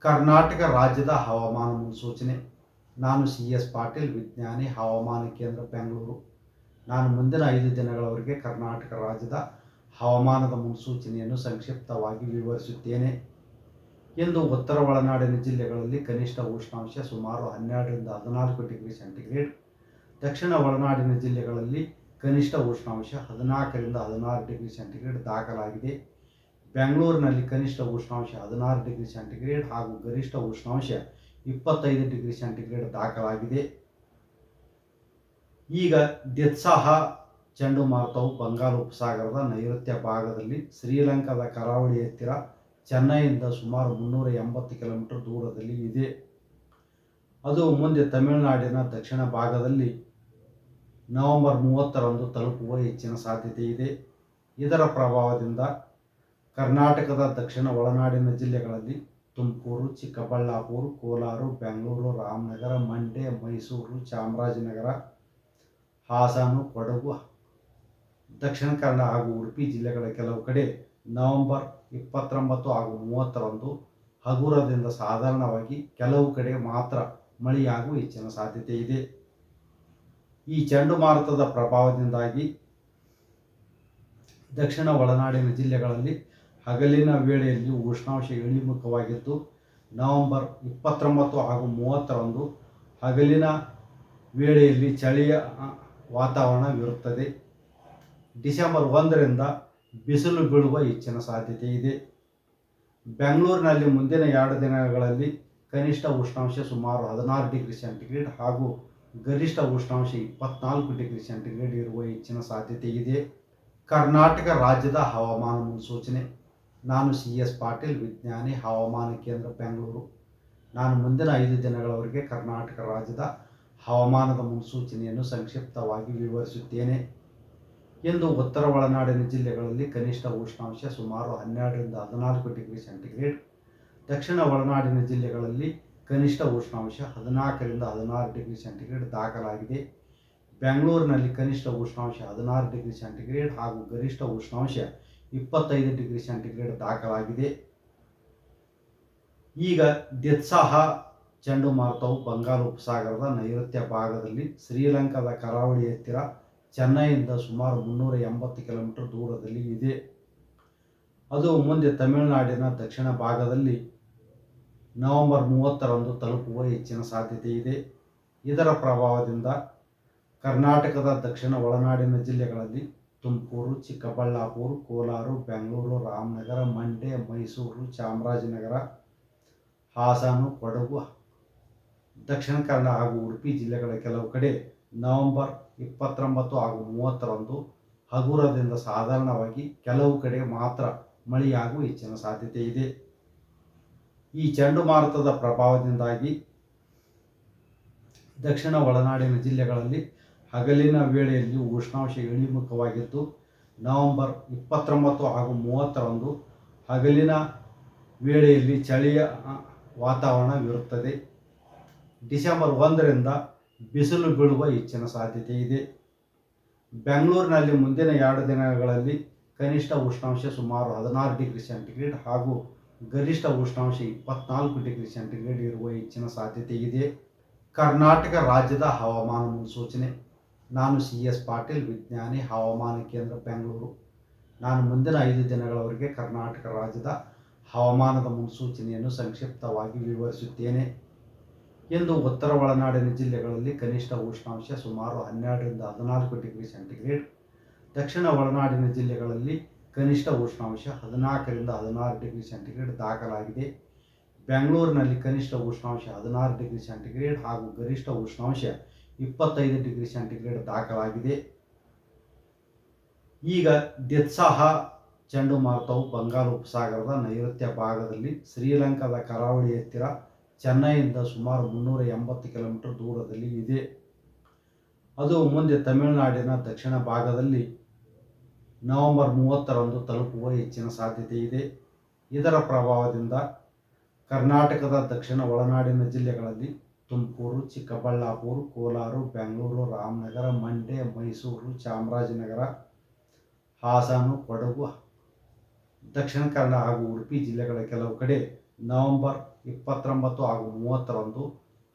ಕರ್ನಾಟಕ ರಾಜ್ಯದ ಹವಾಮಾನ ಮುನ್ಸೂಚನೆ. ನಾನು CS ಪಾಟೀಲ್, ವಿಜ್ಞಾನಿ, ಹವಾಮಾನ ಕೇಂದ್ರ, ಬೆಂಗಳೂರು. ನಾನು ಮುಂದಿನ 5 ದಿನಗಳವರೆಗೆ ಕರ್ನಾಟಕ ರಾಜ್ಯದ ಹವಾಮಾನದ ಮುನ್ಸೂಚನೆಯನ್ನು ಸಂಕ್ಷಿಪ್ತವಾಗಿ ವಿವರಿಸುತ್ತೇನೆ. ಇಂದು ಉತ್ತರ ಒಳನಾಡಿನ ಜಿಲ್ಲೆಗಳಲ್ಲಿ ಕನಿಷ್ಠ ಉಷ್ಣಾಂಶ ಸುಮಾರು 12ರಿಂದ 14 ಡಿಗ್ರಿ ಸೆಂಟಿಗ್ರೇಡ್, ದಕ್ಷಿಣ ಒಳನಾಡಿನ ಜಿಲ್ಲೆಗಳಲ್ಲಿ ಕನಿಷ್ಠ ಉಷ್ಣಾಂಶ 14ರಿಂದ 16 ಡಿಗ್ರಿ ಸೆಂಟಿಗ್ರೇಡ್ ದಾಖಲಾಗಿದೆ. ಬೆಂಗಳೂರಿನಲ್ಲಿ ಕನಿಷ್ಠ ಉಷ್ಣಾಂಶ 16 ಡಿಗ್ರಿ ಸೆಂಟಿಗ್ರೇಡ್ ಹಾಗೂ ಗರಿಷ್ಠ ಉಷ್ಣಾಂಶ 25 ಡಿಗ್ರಿ ಸೆಂಟಿಗ್ರೇಡ್ ದಾಖಲಾಗಿದೆ. ಈಗ ದಿತ್ಸಾಹ ಚಂಡಮಾರುತವು ಬಂಗಾಳ ಉಪಸಾಗರದ ನೈಋತ್ಯ ಭಾಗದಲ್ಲಿ ಶ್ರೀಲಂಕಾದ ಕರಾವಳಿ ಹತ್ತಿರ ಚೆನ್ನೈಯಿಂದ ಸುಮಾರು 380 ಕಿಲೋಮೀಟರ್ ದೂರದಲ್ಲಿ ಇದೆ. ಅದು ಮುಂದೆ ತಮಿಳುನಾಡಿನ ದಕ್ಷಿಣ ಭಾಗದಲ್ಲಿ ನವೆಂಬರ್ 30ರಂದು ತಲುಪುವ ಹೆಚ್ಚಿನ ಸಾಧ್ಯತೆ ಇದೆ. ಇದರ ಪ್ರಭಾವದಿಂದ ಕರ್ನಾಟಕದ ದಕ್ಷಿಣ ಒಳನಾಡಿನ ಜಿಲ್ಲೆಗಳಲ್ಲಿ ತುಮಕೂರು, ಚಿಕ್ಕಬಳ್ಳಾಪುರ, ಕೋಲಾರ, ಬೆಂಗಳೂರು, ರಾಮನಗರ, ಮಂಡ್ಯ, ಮೈಸೂರು, ಚಾಮರಾಜನಗರ, ಹಾಸನ, ಕೊಡಗು, ದಕ್ಷಿಣ ಕನ್ನಡ ಹಾಗೂ ಉಡುಪಿ ಜಿಲ್ಲೆಗಳ ಕೆಲವು ಕಡೆ ನವೆಂಬರ್ 29 ಹಾಗೂ 30ರಂದು ಹಗುರದಿಂದ ಸಾಧಾರಣವಾಗಿ ಕೆಲವು ಕಡೆ ಮಾತ್ರ ಮಳೆಯಾಗುವ ಹೆಚ್ಚಿನ ಸಾಧ್ಯತೆ ಇದೆ. ಈ ಚಂಡಮಾರುತದ ಪ್ರಭಾವದಿಂದಾಗಿ ದಕ್ಷಿಣ ಒಳನಾಡಿನ ಜಿಲ್ಲೆಗಳಲ್ಲಿ ಹಗಲಿನ ವೇಳೆಯಲ್ಲಿ ಉಷ್ಣಾಂಶ ಇಳಿಮುಖವಾಗಿದ್ದು, ನವೆಂಬರ್ 29 ಹಾಗೂ 30ರಂದು ಹಗಲಿನ ವೇಳೆಯಲ್ಲಿ ಚಳಿಯ ವಾತಾವರಣವಿರುತ್ತದೆ. ಡಿಸೆಂಬರ್ 1ರಿಂದ ಬಿಸಿಲು ಬೀಳುವ ಹೆಚ್ಚಿನ ಸಾಧ್ಯತೆ ಇದೆ. ಬೆಂಗಳೂರಿನಲ್ಲಿ ಮುಂದಿನ 2 ದಿನಗಳಲ್ಲಿ ಕನಿಷ್ಠ ಉಷ್ಣಾಂಶ ಸುಮಾರು 16 ಡಿಗ್ರಿ ಸೆಂಟಿಗ್ರೇಡ್ ಹಾಗೂ ಗರಿಷ್ಠ ಉಷ್ಣಾಂಶ 24 ಡಿಗ್ರಿ ಸೆಂಟಿಗ್ರೇಡ್ ಇರುವ ಹೆಚ್ಚಿನ ಸಾಧ್ಯತೆ ಇದೆ. ಕರ್ನಾಟಕ ರಾಜ್ಯದ ಹವಾಮಾನ ಮುನ್ಸೂಚನೆ. ನಾನು CS ಪಾಟೀಲ್, ವಿಜ್ಞಾನಿ, ಹವಾಮಾನ ಕೇಂದ್ರ, ಬೆಂಗಳೂರು. ನಾನು ಮುಂದಿನ 5 ದಿನಗಳವರೆಗೆ ಕರ್ನಾಟಕ ರಾಜ್ಯದ ಹವಾಮಾನದ ಮುನ್ಸೂಚನೆಯನ್ನು ಸಂಕ್ಷಿಪ್ತವಾಗಿ ವಿವರಿಸುತ್ತೇನೆ. ಇಂದು ಉತ್ತರ ಒಳನಾಡಿನ ಜಿಲ್ಲೆಗಳಲ್ಲಿ ಕನಿಷ್ಠ ಉಷ್ಣಾಂಶ ಸುಮಾರು 12ರಿಂದ 14 ಡಿಗ್ರಿ ಸೆಂಟಿಗ್ರೇಡ್, ದಕ್ಷಿಣ ಒಳನಾಡಿನ ಜಿಲ್ಲೆಗಳಲ್ಲಿ ಕನಿಷ್ಠ ಉಷ್ಣಾಂಶ 14ರಿಂದ 16 ಡಿಗ್ರಿ ಸೆಂಟಿಗ್ರೇಡ್ ದಾಖಲಾಗಿದೆ. ಬೆಂಗಳೂರಿನಲ್ಲಿ ಕನಿಷ್ಠ ಉಷ್ಣಾಂಶ 16 ಡಿಗ್ರಿ ಸೆಂಟಿಗ್ರೇಡ್ ಹಾಗೂ ಗರಿಷ್ಠ ಉಷ್ಣಾಂಶ 25 ಡಿಗ್ರಿ ಸೆಂಟಿಗ್ರೇಡ್ ದಾಖಲಾಗಿದೆ. ಈಗ ದಿತ್ಸಾಹ ಚಂಡಮಾರುತವು ಬಂಗಾಳ ಉಪಸಾಗರದ ನೈಋತ್ಯ ಭಾಗದಲ್ಲಿ ಶ್ರೀಲಂಕಾದ ಕರಾವಳಿ ಹತ್ತಿರ ಚೆನ್ನೈಯಿಂದ ಸುಮಾರು 380 ಕಿಲೋಮೀಟರ್ ದೂರದಲ್ಲಿ ಇದೆ. ಅದು ಮುಂದೆ ತಮಿಳುನಾಡಿನ ದಕ್ಷಿಣ ಭಾಗದಲ್ಲಿ ನವೆಂಬರ್ 30ರಂದು ತಲುಪುವ ಹೆಚ್ಚಿನ ಸಾಧ್ಯತೆ ಇದೆ. ಇದರ ಪ್ರಭಾವದಿಂದ ಕರ್ನಾಟಕದ ದಕ್ಷಿಣ ಒಳನಾಡಿನ ಜಿಲ್ಲೆಗಳಲ್ಲಿ ತುಮಕೂರು, ಚಿಕ್ಕಬಳ್ಳಾಪುರ, ಕೋಲಾರ, ಬೆಂಗಳೂರು, ರಾಮನಗರ, ಮಂಡ್ಯ, ಮೈಸೂರು, ಚಾಮರಾಜನಗರ, ಹಾಸನ, ಕೊಡಗು, ದಕ್ಷಿಣ ಕನ್ನಡ ಹಾಗೂ ಉಡುಪಿ ಜಿಲ್ಲೆಗಳ ಕೆಲವು ಕಡೆ ನವೆಂಬರ್ 29 ಹಾಗೂ 30ರಂದು ಹಗುರದಿಂದ ಸಾಧಾರಣವಾಗಿ ಕೆಲವು ಕಡೆ ಮಾತ್ರ ಮಳೆಯಾಗುವ ಹೆಚ್ಚಿನ ಸಾಧ್ಯತೆ ಇದೆ. ಈ ಚಂಡಮಾರುತದ ಪ್ರಭಾವದಿಂದಾಗಿ ದಕ್ಷಿಣ ಒಳನಾಡಿನ ಜಿಲ್ಲೆಗಳಲ್ಲಿ ಹಗಲಿನ ವೇಳೆಯಲ್ಲಿ ಉಷ್ಣಾಂಶ ಇಳಿಮುಖವಾಗಿದ್ದು, ನವೆಂಬರ್ 29 ಹಾಗೂ 30ರಂದು ಹಗಲಿನ ವೇಳೆಯಲ್ಲಿ ಚಳಿಯ ವಾತಾವರಣವಿರುತ್ತದೆ. ಡಿಸೆಂಬರ್ 1ರಿಂದ ಬಿಸಿಲು ಬೀಳುವ ಹೆಚ್ಚಿನ ಸಾಧ್ಯತೆ ಇದೆ. ಬೆಂಗಳೂರಿನಲ್ಲಿ ಮುಂದಿನ 2 ದಿನಗಳಲ್ಲಿ ಕನಿಷ್ಠ ಉಷ್ಣಾಂಶ ಸುಮಾರು 16 ಡಿಗ್ರಿ ಸೆಂಟಿಗ್ರೇಡ್ ಹಾಗೂ ಗರಿಷ್ಠ ಉಷ್ಣಾಂಶ 24 ಡಿಗ್ರಿ ಸೆಂಟಿಗ್ರೇಡ್ ಇರುವ ಹೆಚ್ಚಿನ ಸಾಧ್ಯತೆ ಇದೆ. ಕರ್ನಾಟಕ ರಾಜ್ಯದ ಹವಾಮಾನ ಮುನ್ಸೂಚನೆ. ನಾನು CS ಪಾಟೀಲ್, ವಿಜ್ಞಾನಿ, ಹವಾಮಾನ ಕೇಂದ್ರ, ಬೆಂಗಳೂರು. ನಾನು ಮುಂದಿನ 5 ದಿನಗಳವರೆಗೆ ಕರ್ನಾಟಕ ರಾಜ್ಯದ ಹವಾಮಾನದ ಮುನ್ಸೂಚನೆಯನ್ನು ಸಂಕ್ಷಿಪ್ತವಾಗಿ ವಿವರಿಸುತ್ತೇನೆ. ಇಂದು ಉತ್ತರ ಒಳನಾಡಿನ ಜಿಲ್ಲೆಗಳಲ್ಲಿ ಕನಿಷ್ಠ ಉಷ್ಣಾಂಶ ಸುಮಾರು 12ರಿಂದ 14 ಡಿಗ್ರಿ ಸೆಂಟಿಗ್ರೇಡ್, ದಕ್ಷಿಣ ಒಳನಾಡಿನ ಜಿಲ್ಲೆಗಳಲ್ಲಿ ಕನಿಷ್ಠ ಉಷ್ಣಾಂಶ 14ರಿಂದ 16 ಡಿಗ್ರಿ ಸೆಂಟಿಗ್ರೇಡ್ ದಾಖಲಾಗಿದೆ. ಬೆಂಗಳೂರಿನಲ್ಲಿ ಕನಿಷ್ಠ ಉಷ್ಣಾಂಶ 16 ಡಿಗ್ರಿ ಸೆಂಟಿಗ್ರೇಡ್ ಹಾಗೂ ಗರಿಷ್ಠ ಉಷ್ಣಾಂಶ 25 ಡಿಗ್ರಿ ಸೆಂಟಿಗ್ರೇಡ್ ದಾಖಲಾಗಿದೆ. ಈಗ ದಿತ್ಸಾಹ ಚಂಡಮಾರುತವು ಬಂಗಾಳ ಉಪಸಾಗರದ ನೈಋತ್ಯ ಭಾಗದಲ್ಲಿ ಶ್ರೀಲಂಕಾದ ಕರಾವಳಿ ಹತ್ತಿರ ಚೆನ್ನೈಯಿಂದ ಸುಮಾರು 380 ಕಿಲೋಮೀಟರ್ ದೂರದಲ್ಲಿ ಇದೆ. ಅದು ಮುಂದೆ ತಮಿಳುನಾಡಿನ ದಕ್ಷಿಣ ಭಾಗದಲ್ಲಿ ನವೆಂಬರ್ 30ರಂದು ತಲುಪುವ ಹೆಚ್ಚಿನ ಸಾಧ್ಯತೆ ಇದೆ. ಇದರ ಪ್ರಭಾವದಿಂದ ಕರ್ನಾಟಕದ ದಕ್ಷಿಣ ಒಳನಾಡಿನ ಜಿಲ್ಲೆಗಳಲ್ಲಿ ತುಮಕೂರು, ಚಿಕ್ಕಬಳ್ಳಾಪುರ, ಕೋಲಾರ, ಬೆಂಗಳೂರು, ರಾಮನಗರ, ಮಂಡ್ಯ, ಮೈಸೂರು, ಚಾಮರಾಜನಗರ, ಹಾಸನ, ಕೊಡಗು, ದಕ್ಷಿಣ ಕನ್ನಡ ಹಾಗೂ ಉಡುಪಿ ಜಿಲ್ಲೆಗಳ ಕೆಲವು ಕಡೆ ನವೆಂಬರ್ 29 ಹಾಗೂ 30ರಂದು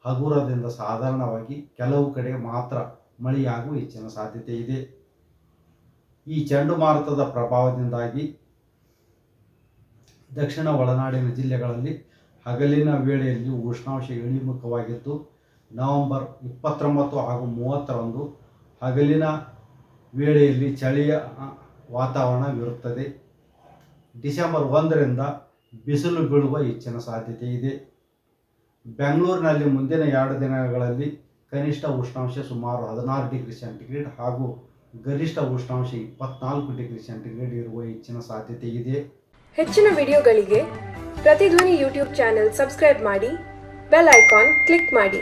ಹಗುರದಿಂದ ಸಾಧಾರಣವಾಗಿ ಕೆಲವು ಕಡೆ ಮಾತ್ರ ಮಳೆಯಾಗುವ ಹೆಚ್ಚಿನ ಸಾಧ್ಯತೆ ಇದೆ. ಈ ಚಂಡಮಾರುತದ ಪ್ರಭಾವದಿಂದಾಗಿ ದಕ್ಷಿಣ ಒಳನಾಡಿನ ಜಿಲ್ಲೆಗಳಲ್ಲಿ ಹಗಲಿನ ವೇಳೆಯಲ್ಲಿ ಉಷ್ಣಾಂಶ ಇಳಿಮುಖವಾಗಿದ್ದು, ನವೆಂಬರ್ 29 ಹಾಗೂ 30ರಂದು ಹಗಲಿನ ವೇಳೆಯಲ್ಲಿ ಚಳಿಯ ವಾತಾವರಣವಿರುತ್ತದೆ. ಡಿಸೆಂಬರ್ 1ರಿಂದ ಬಿಸಿಲು ಬೀಳುವ ಹೆಚ್ಚಿನ ಸಾಧ್ಯತೆ ಇದೆ. ಬೆಂಗಳೂರಿನಲ್ಲಿ ಮುಂದಿನ 2 ದಿನಗಳಲ್ಲಿ ಕನಿಷ್ಠ ಉಷ್ಣಾಂಶ ಸುಮಾರು 16 ಡಿಗ್ರಿ ಸೆಂಟಿಗ್ರೇಡ್ ಹಾಗೂ ಗರಿಷ್ಠ ಉಷ್ಣಾಂಶ 24 ಡಿಗ್ರಿ ಸೆಂಟಿಗ್ರೇಡ್ ಇರುವ ಹೆಚ್ಚಿನ ಸಾಧ್ಯತೆ ಇದೆ. ಹೆಚ್ಚಿನ ವಿಡಿಯೋಗಳಿಗೆ ಪ್ರತಿಧ್ವನಿ ಯೂಟ್ಯೂಬ್ ಚಾನೆಲ್ ಸಬ್ಸ್ಕ್ರೈಬ್ ಮಾಡಿ, ಬೆಲ್ ಐಕಾನ್ ಕ್ಲಿಕ್ ಮಾಡಿ.